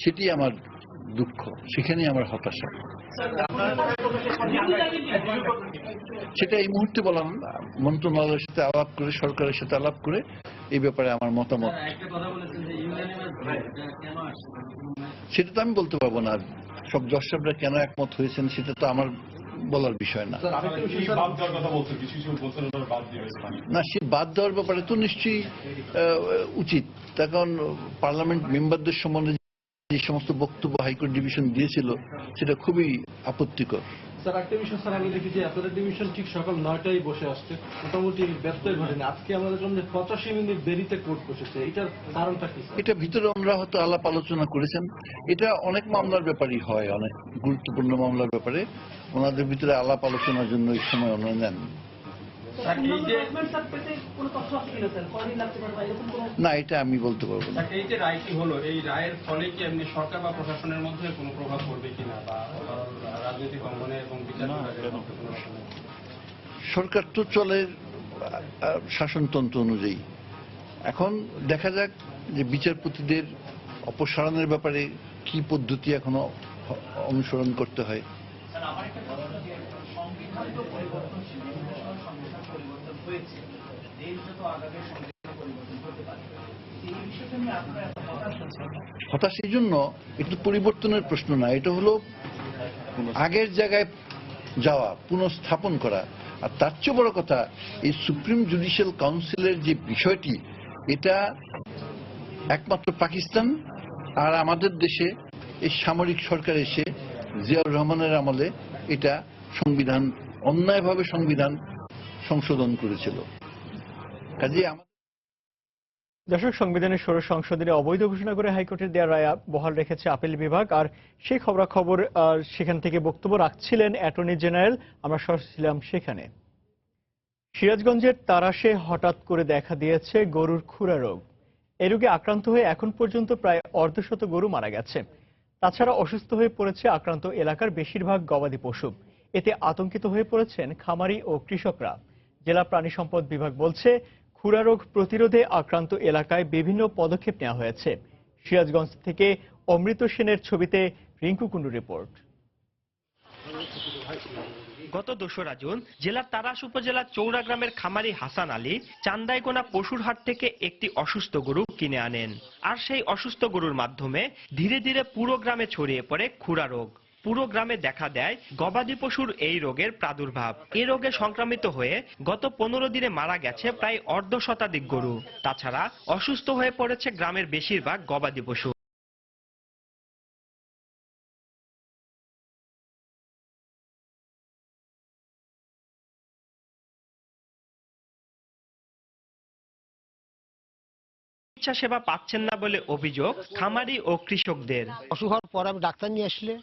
সেটি আমার দুঃখ, সেখানেই আমার হতাশা। সেটা এই মুহূর্তে বললাম, মন্ত্রণালয়ের সাথে আলাপ করে, সরকারের সাথে আলাপ করে এই ব্যাপারে আমার মতামত, সেটা তো আমি বলতে পারবো না। সব দর্শকরা কেন একমত হয়েছেন সেটা তো আমার বলার বিষয় না। না, সে বাদ দেওয়ার ব্যাপারে তো নিশ্চয়ই উচিত। তখন পার্লামেন্ট মেম্বারদের সম্বন্ধে যে সমস্ত বক্তব্য হাইকোর্ট ডিভিশন দিয়েছিল সেটা খুবই আপত্তিকর। স্যার একটা বিষয় স্যার আমি দেখি যে এতটা ডিভিশন ঠিক সকাল 9টায় বসে আসছে, মোটামুটি ব্যত্যয় ঘটেনি। আজকে আমাদের জন্য 85 মিনিট দেরিতে কোর্ট বসেছে, এটার কারণটা কি? এটা ভিতরে ওনারা হয়তো আলাপ আলোচনা করেছেন। এটা অনেক মামলার ব্যাপারই হয়, অনেক গুরুত্বপূর্ণ মামলার ব্যাপারে ওনাদের ভিতরে আলাপ আলোচনার জন্য এই সময় ওনারা নেন। না, এটা আমি বলতে পারবো না। এই যে রায়টি হলো, এই রায়ের ফলে কি এমনি সরকার বা প্রশাসনের মধ্যে কোনো প্রভাব পড়বে কিনা, বা রাজনৈতিক অঙ্গনে এবং বিচার বিভাগের মধ্যে কোনো রকমের? সরকার তো চলে শাসনতন্ত্র অনুযায়ী। এখন দেখা যাক যে বিচারপতিদের অপসারণের ব্যাপারে কি পদ্ধতি এখনো অনুসরণ করতে হয়। হতাশ এই জন্য, একটু পরিবর্তনের প্রশ্ন না, এটা হলো আগের জায়গায় যাওয়া, পুনঃস্থাপন করা। আর তার চেয়ে বড় কথা, এই সুপ্রিম জুডিশিয়াল কাউন্সিলের যে বিষয়টি, এটা একমাত্র পাকিস্তান আর আমাদের দেশে এই সামরিক সরকার এসে জিয়াউর রহমানের আমলে এটা সংবিধান অন্যায়ভাবে সংবিধান সংশোধন করেছিল। কাজে দর্শক, সংবিধানের 16 সংশোধনী অবৈধ ঘোষণা করে হাইকোর্টের দেওয়া রায় বহাল রেখেছে আপিল বিভাগ। আর সেই খবরাখবর সেখান থেকে বক্তব্য রাখছিলেন অ্যাটর্নি জেনারেল। আমরা সরাসরি ছিলাম সেখানে। সিরাজগঞ্জের তারাশে হঠাৎ করে দেখা দিয়েছে গরুর খুরা রোগ। এই রোগে আক্রান্ত হয়ে এখন পর্যন্ত প্রায় অর্ধশত গরু মারা গেছে। তাছাড়া অসুস্থ হয়ে পড়েছে আক্রান্ত এলাকার বেশিরভাগ গবাদি পশু। এতে আতঙ্কিত হয়ে পড়েছেন খামারি ও কৃষকরা। জেলা প্রাণী সম্পদ বিভাগ বলছে, খুরা রোগ প্রতিরোধে আক্রান্ত এলাকায় বিভিন্ন পদক্ষেপ নেওয়া হয়েছে। সিরাজগঞ্জ থেকে অমৃত সেনের ছবিতে রিঙ্কু কুন্ডু রিপোর্ট। গত 2রা জুন জেলার তারাস উপজেলার চৌরা গ্রামের খামারি হাসান আলী চান্দাইগোনা পশুর হাট থেকে একটি অসুস্থ গরু কিনে আনেন। আর সেই অসুস্থ গরুর মাধ্যমে ধীরে ধীরে পুরো গ্রামে ছড়িয়ে পড়ে খুরা রোগ। পুরো গ্রামে দেখা দেয় গবাদি পশুর এই রোগের প্রাদুর্ভাব। এই রোগে সংক্রমিত হয়ে গত 15 দিনে মারা গেছে প্রায় অর্ধশতাধিক গরু। তাছাড়া অসুস্থ হয়ে পড়েছে গ্রামের বেশিরভাগ গবাদি পশু। চিকিৎসা সেবা পাচ্ছেন না বলে অভিযোগ খামারি ও কৃষকদের। অসুখ হওয়ার পর আমি ডাক্তার নিয়ে আসলে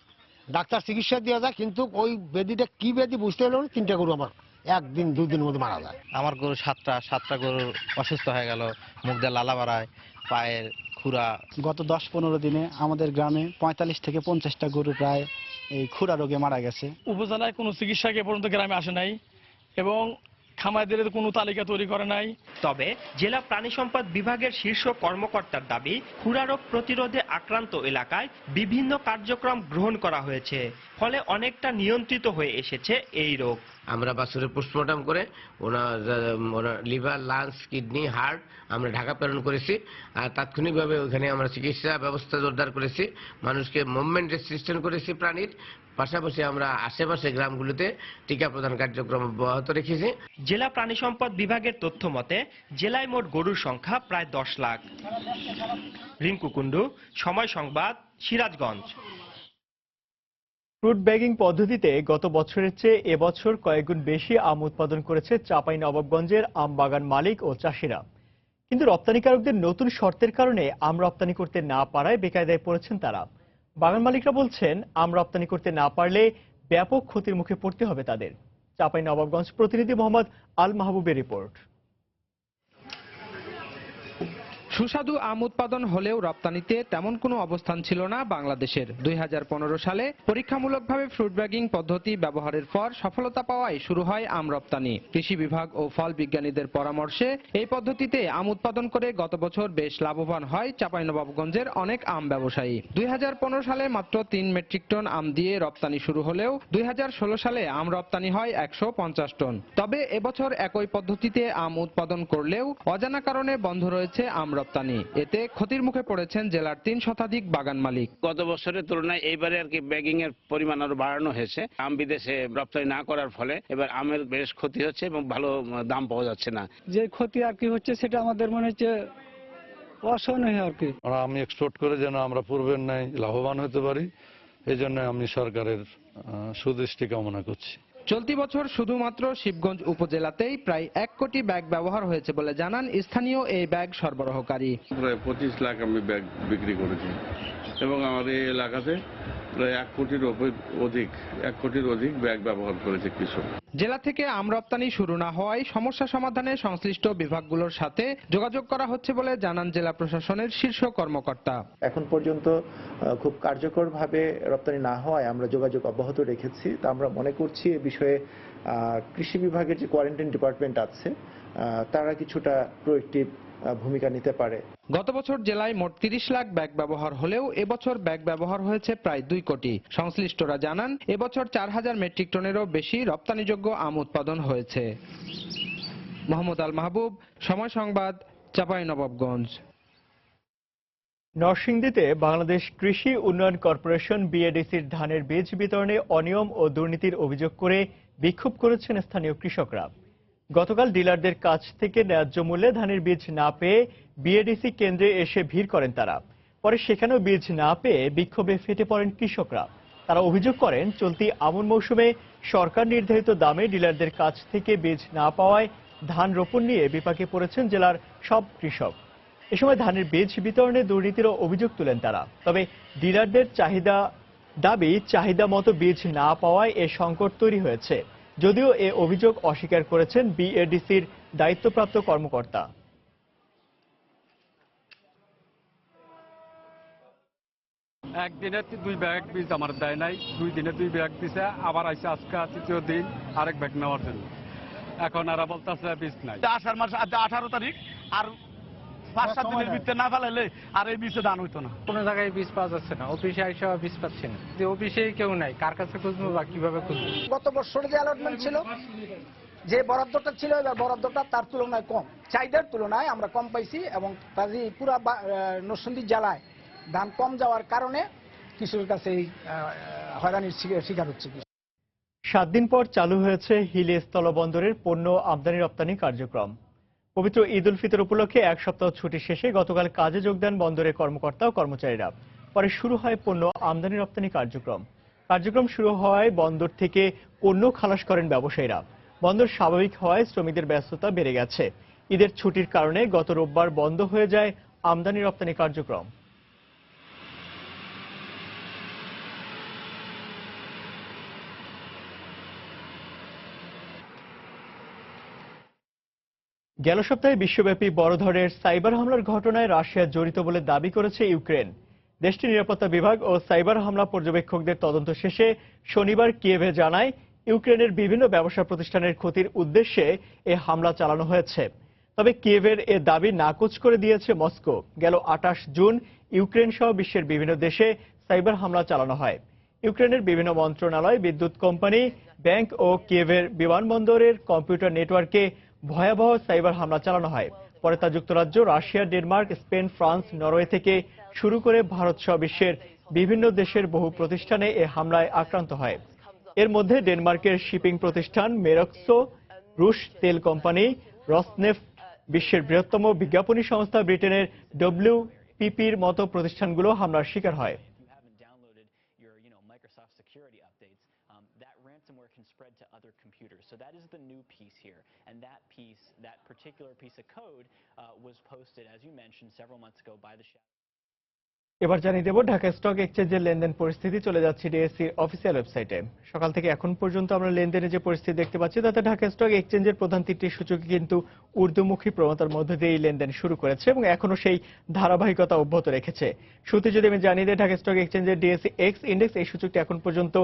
ডাক্তার চিকিৎসা দেওয়া যায়, কিন্তু ওই ব্যাধিটা কি ব্যাধি বুঝতে হলো না। 3টা গরু আমার 1 দিন 2 দিনের মধ্যে মারা যায়। আমার গরু 7টা গরু অসুস্থ হয়ে গেল, মুখ দিয়ে লালা বাড়ায়, পায়ের খুরা। গত 10-15 দিনে আমাদের গ্রামে 45 থেকে 50টা গরু প্রায় এই খুরা রোগে মারা গেছে। উপজেলায় কোনো চিকিৎসা এ পর্যন্ত গ্রামে আসে নাই এবং খামারদের কোনো তালিকা তৈরি করে নাই। তবে জেলা প্রাণী সম্পদ বিভাগের শীর্ষ কর্মকর্তার দাবি, খুরা রোগ প্রতিরোধে আক্রান্ত এলাকায় বিভিন্ন কার্যক্রম গ্রহণ করা হয়েছে, ফলে অনেকটা নিয়ন্ত্রিত হয়ে এসেছে এই রোগ। আমরা বাছুরের পোস্টমর্টম করে ওনার লিভার, লাংস, কিডনি, হার্ট আমরা ঢাকা প্রেরণ করেছি। আর তাৎক্ষণিকভাবে ওখানে আমরা চিকিৎসা ব্যবস্থা জোরদার করেছি, মানুষকে মুভমেন্ট রেস্ট্রিকশন করেছি প্রাণীর। পাশাপাশি আমরা আশেপাশে গ্রামগুলোতে টিকা প্রদান কার্যক্রম অব্যাহত রেখেছি। জেলা প্রাণী সম্পদ বিভাগের তথ্য মতে জেলায় মোট গরুর সংখ্যা প্রায় 10 লাখ। রিঙ্কু কুন্ডু, সময় সংবাদ, সিরাজগঞ্জ। ফ্রুট ব্যাগিং পদ্ধতিতে গত বছরের চেয়ে এবছর কয়েকগুণ বেশি আম উৎপাদন করেছে চাঁপাইনবাবগঞ্জের আম বাগান মালিক ও চাষিরা। কিন্তু রপ্তানিকারকদের নতুন শর্তের কারণে আম রপ্তানি করতে না পারায় বেকায়দায় পড়েছেন তারা। বাগান মালিকরা বলছেন, আম রপ্তানি করতে না পারলে ব্যাপক ক্ষতির মুখে পড়তে হবে তাদের। চাঁপাইনবাবগঞ্জ প্রতিনিধি মোহাম্মদ আল মাহবুবের রিপোর্ট। সুস্বাদু আম উৎপাদন হলেও রপ্তানিতে তেমন কোনো অবস্থান ছিল না বাংলাদেশের। 2015 সালে পরীক্ষামূলকভাবে ফ্রুট ব্যাগিং পদ্ধতি ব্যবহারের পর সফলতা পাওয়ায় শুরু হয় আম রপ্তানি। কৃষি বিভাগ ও ফল বিজ্ঞানীদের পরামর্শে এই পদ্ধতিতে আম উৎপাদন করে গত বছর বেশ লাভবান হয় চাঁপাইনবাবগঞ্জের অনেক আম ব্যবসায়ী। 2015 সালে মাত্র 3 মেট্রিক টন আম দিয়ে রপ্তানি শুরু হলেও 2016 সালে আম রপ্তানি হয় 150 টন। তবে এবছর একই পদ্ধতিতে আম উৎপাদন করলেও অজানা কারণে বন্ধ রয়েছে আম রপ্তানি। এতে ক্ষতির মুখে পড়েছেন জেলার 3 শতাধিক বাগান মালিক। গত বছরের তুলনায় এইবারে আর কি ব্যাগিং এর পরিমাণ আরো বাড়ানো হয়েছে। আম বিদেশে রপ্তানি না করার ফলে এবার আমের বেশ ক্ষতি হচ্ছে এবং ভালো দাম পাওয়া যাচ্ছে না। যে ক্ষতি আর কি হচ্ছে সেটা আমাদের মনে হচ্ছে অসহনীয় আর কি। আমি এক্সপোর্ট করে যেন আমরা পূর্বের ন্যায় লাভবান হতে পারি, এই জন্য আমি সরকারের সুদৃষ্টি কামনা করছি। চলতি বছর শুধুমাত্র শিবগঞ্জ উপজেলাতেই প্রায় 1 কোটি ব্যাগ ব্যবহার হয়েছে বলে জানান স্থানীয় এই ব্যাগ সরবরাহকারী। প্রায় 25 লাখ আমি ব্যাগ বিক্রি করেছি এবং আমার এই এলাকাতে প্রায় 1 কোটির অধিক ব্যাগ ব্যবহার করেছে কৃষক। জেলা থেকে আম রপ্তানি শুরু না হওয়ায় সমস্যা সমাধানে সংশ্লিষ্ট বিভাগগুলোর সাথে যোগাযোগ করা হচ্ছে বলে জানান জেলা প্রশাসনের শীর্ষ কর্মকর্তা। এখন পর্যন্ত খুব কার্যকরভাবে রপ্তানি না হওয়ায় আমরা যোগাযোগ অব্যাহত রেখেছি। তা আমরা মনে করছি এ বিষয়ে কৃষি বিভাগের যে কোয়ারেন্টাইন ডিপার্টমেন্ট আছে তারা কিছুটা প্রোঅ্যাক্টিভ ভূমিকা নিতে পারে। গত বছর জেলায় মোট 30 লাখ ব্যাগ ব্যবহার হলেও এবছর ব্যাগ ব্যবহার হয়েছে প্রায় 2 কোটি। সংশ্লিষ্টরা জানান এবছর 4000 মেট্রিক টনেরও বেশি রপ্তানিযোগ্য আম উৎপাদন হয়েছে। মোহাম্মদ আল মাহবুব, সময় সংবাদ, চাঁপাইনবাবগঞ্জ। নরসিংদীতে বাংলাদেশ কৃষি উন্নয়ন কর্পোরেশন বিএডিসির ধানের বীজ বিতরণে অনিয়ম ও দুর্নীতির অভিযোগ করে বিক্ষোভ করেছেন স্থানীয় কৃষকরা। গতকাল ডিলারদের কাছ থেকে ন্যায্য মূল্যে ধানের বীজ না পেয়ে বিএডিসি কেন্দ্রে এসে ভিড় করেন তারা। পরে সেখানেও বীজ না পেয়ে বিক্ষোভে ফেটে পড়েন কৃষকরা। তারা অভিযোগ করেন চলতি আমন মৌসুমে সরকার নির্ধারিত দামে ডিলারদের কাছ থেকে বীজ না পাওয়ায় ধান রোপণ নিয়ে বিপাকে পড়েছেন জেলার সব কৃষক। এ সময় ধানের বীজ বিতরণে দুর্নীতিরও অভিযোগ তুলেন তারা। তবে ডিলারদের চাহিদা মতো বীজ না পাওয়ায় এ সংকট তৈরি হয়েছে। যদিও এ অভিযোগ অস্বীকার করেছেন বিএডিসির দায়িত্বপ্রাপ্ত কর্মকর্তা। একদিনে 2 ব্যাগ বীজ আমার দেয় নাই, 2 দিনে 2 ব্যাগ দিছে, আবার আইসে আজকে 3য় দিন আরেক ব্যাগ নেওয়ার জন্য। এখন আর বলতেছে বীজ নাই। আষাঢ় মাস 18 তারিখ আর 5-7 দিনের ভিতরে না ফেলাইলে আর এই বীজে দান হইতো না। কোনো জায়গায় বীজ পাওয়া যাচ্ছে না, অফিসে আইসা বীজ পাচ্ছি না। যে অফিসে কেউ নাই, কার কাছে খুঁজবো বা কিভাবে খুঁজবো? গত বছরে যে অ্যালটমেন্ট ছিল, যে বরাদ্দটা ছিল, এবার বরাদ্দটা তার তুলনায় কম, চাহিদার তুলনায় আমরা কম পাইছি এবং কাজী পুরা নরসিংদী জেলায় ধান কম যাওয়ার কারণে কৃষকের কাছে এই হয়রানির শিকার হচ্ছে। 7 দিন পর চালু হয়েছে হিলি স্থলবন্দরের পণ্য আমদানি রপ্তানি কার্যক্রম। পবিত্র ঈদ উল ফিতর উপলক্ষে 1 সপ্তাহ ছুটি শেষে গতকাল কাজে যোগ দেন বন্দরের কর্মকর্তা ও কর্মচারীরা। পরে শুরু হয় পণ্য আমদানি রপ্তানি কার্যক্রম শুরু হওয়ায় বন্দর থেকে পণ্য খালাস করেন ব্যবসায়ীরা। বন্দর স্বাভাবিক হওয়ায় শ্রমিকদের ব্যস্ততা বেড়ে গেছে। ঈদের ছুটির কারণে গত রোববার বন্ধ হয়ে যায় আমদানি রপ্তানি কার্যক্রম। গেল সপ্তাহে বিশ্বব্যাপী বড় ধরনের সাইবার হামলার ঘটনায় রাশিয়া জড়িত বলে দাবি করেছে ইউক্রেন। দেশটির নিরাপত্তা বিভাগ ও সাইবার হামলা পর্যবেক্ষকদের তদন্ত শেষে শনিবার কিয়েভে জানায় ইউক্রেনের বিভিন্ন ব্যবসা প্রতিষ্ঠানের ক্ষতির উদ্দেশ্যে এ হামলা চালানো হয়েছে। তবে কিয়েভের এ দাবি নাকচ করে দিয়েছে মস্কো। গেল 28 জুন ইউক্রেন সহ বিশ্বের বিভিন্ন দেশে সাইবার হামলা চালানো হয়। ইউক্রেনের বিভিন্ন মন্ত্রণালয়, বিদ্যুৎ কোম্পানি, ব্যাংক ও কিয়েভের বিমানবন্দরের কম্পিউটার নেটওয়ার্কে ভয়াবহ সাইবার হামলা চালানো হয়। পরে তা যুক্তরাজ্য, Russia, Denmark, Spain, France, Norway থেকে শুরু করে ভারত সহ বিশ্বের বিভিন্ন দেশের বহু প্রতিষ্ঠানে এ হামলায় আক্রান্ত হয়। এর মধ্যে ডেনমার্কের শিপিং প্রতিষ্ঠান মেরক্সো, রুশ তেল কোম্পানি রসনেফট, বিশ্বের বৃহত্তম বিজ্ঞাপনী সংস্থা ব্রিটেনের WPP'র মতো প্রতিষ্ঠানগুলো হামলার শিকার হয়। Ransomware can spread to other computers. So that is the new piece here. And that particular piece of code was posted, as you mentioned, several months ago by the এবার জানিয়ে দেব ঢাকা স্টক এক্সচেঞ্জের লেনদেন পরিস্থিতি। চলে যাচ্ছে ডিএসসির অফিসিয়াল ওয়েবসাইটে। সকাল থেকে এখন পর্যন্ত আমরা লেনদেনের যে পরিস্থিতি দেখতে পাচ্ছি তাতে ঢাকা স্টক এক্সচেঞ্জের প্রধান 3টি সূচকে কিন্তু ঊর্ধ্বমুখী প্রবণতার মধ্যে দিয়ে লেনদেন শুরু করেছে এবং এখনো সেই ধারাবাহিকতা অব্যাহত রেখেছে। শুরুতে যদি আমি জানিয়ে দিই ঢাকা স্টক এক্সচেঞ্জের ডিএসসি এক্স ইন্ডেক্স এই সূচকটি এখন পর্যন্ত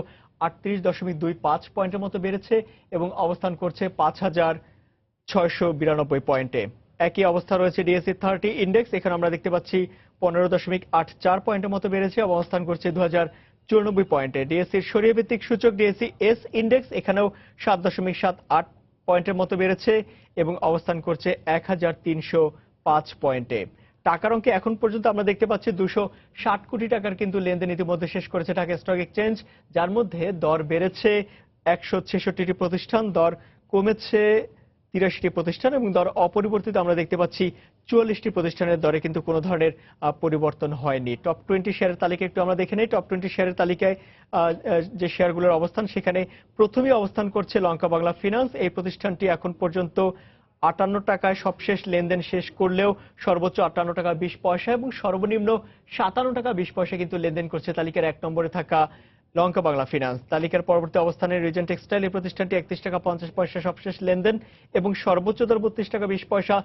38.25 পয়েন্টের মতো বেড়েছে এবং অবস্থান করছে 5,692 পয়েন্টে। একই অবস্থা রয়েছে ডিএসসি 30 ইন্ডেক্স। এখানে আমরা দেখতে পাচ্ছি 15.84 পয়েন্টের মতো বেড়েছে, অবস্থান করছে 2094 পয়েন্টে। ডিএসসির সরিয়ে ভিত্তিক সূচক ডিএসসি এস ইন্ডেক্স এখানেও 7.78 পয়েন্টের মতো বেড়েছে এবং অবস্থান করছে 1305 পয়েন্টে। টাকার অঙ্কে এখন পর্যন্ত আমরা দেখতে পাচ্ছি 260 কোটি টাকার কিন্তু লেনদেন ইতিমধ্যে শেষ করেছে ঢাকা স্টক এক্সচেঞ্জ, যার মধ্যে দর বেড়েছে 166টি প্রতিষ্ঠান, দর কমেছে 83টি প্রতিষ্ঠান এবং দর অপরিবর্তিত আমরা দেখতে পাচ্ছি 44টি প্রতিষ্ঠানের দরে কিন্তু কোনো ধরনের পরিবর্তন হয়নি। টপ 20 শেয়ারের তালিকা একটু আমরা দেখে নেই। টপ 20 শেয়ারের তালিকায় যে শেয়ারগুলোর অবস্থান, সেখানে প্রথমেই অবস্থান করছে লঙ্কা বাংলা ফিন্যান্স। এই প্রতিষ্ঠানটি এখন পর্যন্ত 58 টাকায় সবশেষ লেনদেন শেষ করলেও সর্বোচ্চ 58 টাকা 20 পয়সা এবং সর্বনিম্ন 57 টাকা 20 পয়সা কিন্তু লেনদেন করছে তালিকার 1 নম্বরে থাকা লঙ্কা বাংলা ফিন্যান্স। তালিকার পরবর্তী অবস্থানে রিজেন্ট টেক্সটাইল, এই প্রতিষ্ঠানটি 31 টাকা 50 পয়সা সবশেষ লেনদেন এবং সর্বোচ্চ দর 32 টাকা 20 পয়সা,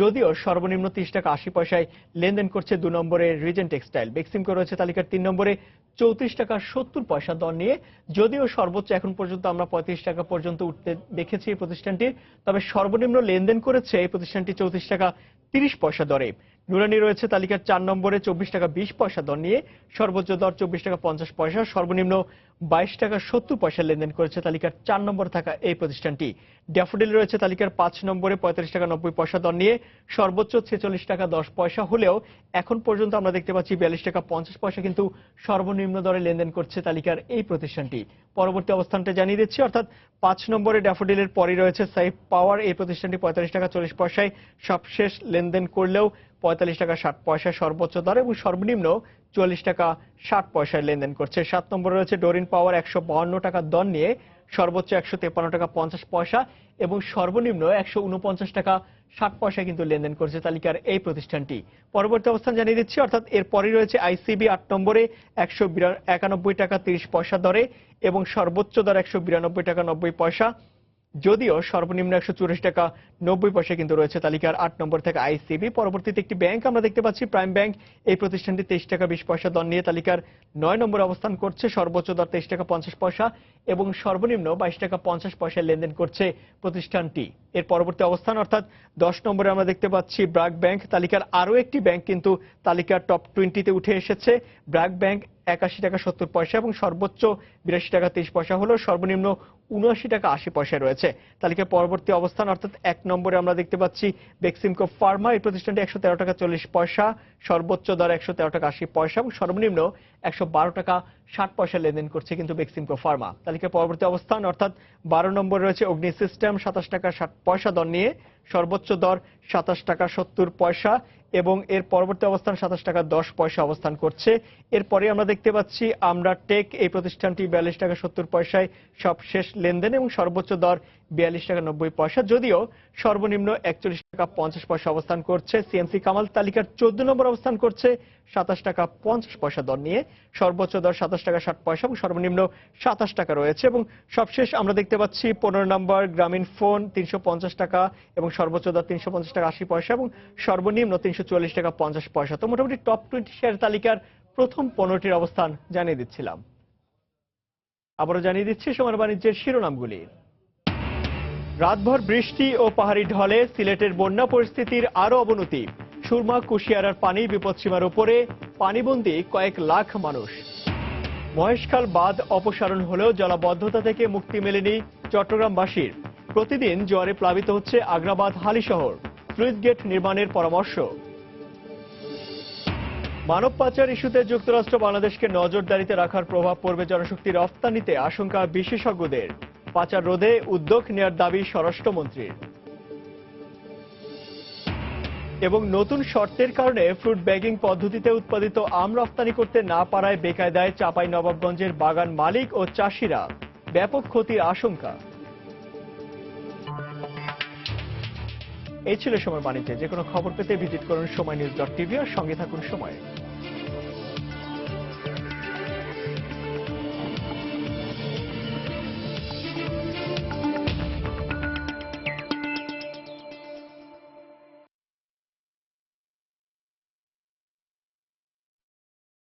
যদিও সর্বনিম্ন 30 টাকা 80 পয়সায় লেনদেন করছে 2 নম্বরে রিজেন্ট টেক্সটাইল। বেক্সিমকো রয়েছে তালিকার 3 নম্বরে 34 টাকা 70 পয়সা দর নিয়ে, যদিও সর্বোচ্চ এখন পর্যন্ত আমরা 35 টাকা পর্যন্ত উঠতে দেখেছি এই প্রতিষ্ঠানটির, তবে সর্বনিম্ন লেনদেন করেছে এই প্রতিষ্ঠানটি 34 টাকা 30 পয়সা দরে। নুরানি রয়েছে তালিকার 4 নম্বরে 24 টাকা 20 পয়সা দর নিয়ে, সর্বোচ্চ দর 24 টাকা 50 পয়সা, সর্বনিম্ন 22 টাকা 70 পয়সা লেনদেন করেছে তালিকার 4 নম্বরে থাকা এই প্রতিষ্ঠানটি। ড্যাফোডিল রয়েছে তালিকার 5 নম্বরে 35 টাকা 90 পয়সা দর নিয়ে, সর্বোচ্চ 46 টাকা 10 পয়সা হলেও এখন পর্যন্ত আমরা দেখতে পাচ্ছি 42 টাকা 50 পয়সা কিন্তু সর্বনিম্ন দরে লেনদেন করছে তালিকার এই প্রতিষ্ঠানটি। পরবর্তী অবস্থানটা জানিয়ে দিচ্ছি, অর্থাৎ 5 নম্বরে ড্যাফোডিলের পরই রয়েছে সাইফ পাওয়ার। এই প্রতিষ্ঠানটি 45 টাকা 40 পয়সায় সবশেষ লেনদেন করলেও 45 টাকা 60 পয়সা সর্বোচ্চ দর এবং সর্বনিম্ন 44 টাকা 60 পয়সায় লেনদেন করছে। 7 নম্বরে রয়েছে ডোরিন পাওয়ার 152 টাকা দর নিয়ে, সর্বোচ্চ 153 টাকা 50 পয়সা এবং সর্বনিম্ন 149 টাকা 60 পয়সায় কিন্তু লেনদেন করছে তালিকার এই প্রতিষ্ঠানটি। পরবর্তী অবস্থান জানিয়ে দিচ্ছি, অর্থাৎ এরপরই রয়েছে আইসিবি 8 নম্বরে 191 টাকা 30 পয়সা দরে এবং সর্বোচ্চ দর 192 টাকা 90 পয়সা, যদিও সর্বনিম্ন 184 টাকা 90 পয়সা কিন্তু রয়েছে তালিকার 8 নম্বর থেকে আইসিবি। পরবর্তীতে একটি ব্যাংক আমরা দেখতে পাচ্ছি, প্রাইম ব্যাংক। এই প্রতিষ্ঠানটি 23 টাকা 20 পয়সা দর নিয়ে তালিকার 9 নম্বরে অবস্থান করছে, সর্বোচ্চ দর 23 টাকা 50 পয়সা এবং সর্বনিম্ন 22 টাকা 50 পয়সায় লেনদেন করছে প্রতিষ্ঠানটি। এর পরবর্তী অবস্থান অর্থাৎ 10 নম্বরে আমরা দেখতে পাচ্ছি ব্র্যাক ব্যাংক। তালিকার আরও একটি ব্যাংক কিন্তু তালিকার টপ 20-তে উঠে এসেছে। ব্র্যাক ব্যাংক 81 টাকা 70 পয়সা এবং সর্বোচ্চ 82 টাকা 30 পয়সা হলো, সর্বনিম্ন 79 টাকা 80 পয়সা রয়েছে তালিকার পরবর্তী অবস্থান। অর্থাৎ 1 নম্বরে আমরা দেখতে পাচ্ছি বেক্সিমকো ফার্মা। এই প্রতিষ্ঠানটি 113 টাকা 40 পয়সা, সর্বোচ্চ দর 113 টাকা 80 পয়সা এবং সর্বনিম্ন 112 টাকা 60 পয়সা লেনদেন করছে কিন্তু বেক্সিমকো ফার্মা। তালিকার পরবর্তী অবস্থান অর্থাৎ 12 নম্বরে রয়েছে অগ্নি সিস্টেম 27 টাকা 60 পয়সা দর নিয়ে, সর্বোচ্চ দর 27 টাকা 70 পয়সা এবং এর পরবর্তী অবস্থান 27 টাকা 10 পয়সা অবস্থান করছে। এরপরে আমরা দেখতে পাচ্ছি আমরা টেক। এই প্রতিষ্ঠানটি 42 টাকা 70 পয়সায় সবশেষ লেনদেন এবং সর্বোচ্চ দর 42 টাকা 90 পয়সা, যদিও সর্বনিম্ন 41 টাকা 50 পয়সা অবস্থান করছে। সিএমসি কামাল তালিকার 14 নম্বর অবস্থান করছে 27 টাকা 50 পয়সা দর নিয়ে, সর্বোচ্চ দর 27 টাকা 60 পয়সা এবং সর্বনিম্ন 27 টাকা রয়েছে এবং সবশেষ আমরা দেখতে পাচ্ছি 15 নম্বর গ্রামীণ ফোন 350 টাকা এবং সর্বোচ্চ দর 350 টাকা 80 পয়সা এবং সর্বনিম্ন 340 টাকা 50 পয়সা। তো মোটামুটি টপ 20 শেয়ার তালিকার প্রথম 15টির অবস্থান জানিয়ে দিচ্ছিলাম। আবারও জানিয়ে দিচ্ছি সময়ের বাণিজ্যের শিরোনামগুলি। রাতভর বৃষ্টি ও পাহাড়ি ঢলে সিলেটের বন্যা পরিস্থিতির আরো অবনতি। সুরমা কুশিয়ারার পানি বিপদসীমার উপরে, পানিবন্দী কয়েক লাখ মানুষ। মহেশখাল বাঁধ অপসারণ হলেও জলাবদ্ধতা থেকে মুক্তি মেলেনি চট্টগ্রামবাসীর। প্রতিদিন জোয়ারে প্লাবিত হচ্ছে আগ্রাবাদ হালিশহর। স্লুইস গেট নির্মাণের পরামর্শ। মানব পাচার ইস্যুতে যুক্তরাষ্ট্র বাংলাদেশকে নজরদারিতে রাখার প্রভাব পড়বে জনশক্তি রফতানিতে আশঙ্কা বিশেষজ্ঞদের। পাচার রোধে উদ্যোগ নেওয়ার দাবি স্বরাষ্ট্রমন্ত্রীর। এবং নতুন শর্তের কারণে ফ্রুট ব্যাগিং পদ্ধতিতে উৎপাদিত আম রফতানি করতে না পারায় বেকায়দায় চাঁপাইনবাবগঞ্জের বাগান মালিক ও চাষিরা। ব্যাপক ক্ষতির আশঙ্কা। এই ছিল সময় বাণিজ্যে। যে কোনো খবর পেতে ভিজিট করুন সময়নিউজ.tv আর সঙ্গে থাকুন সময়।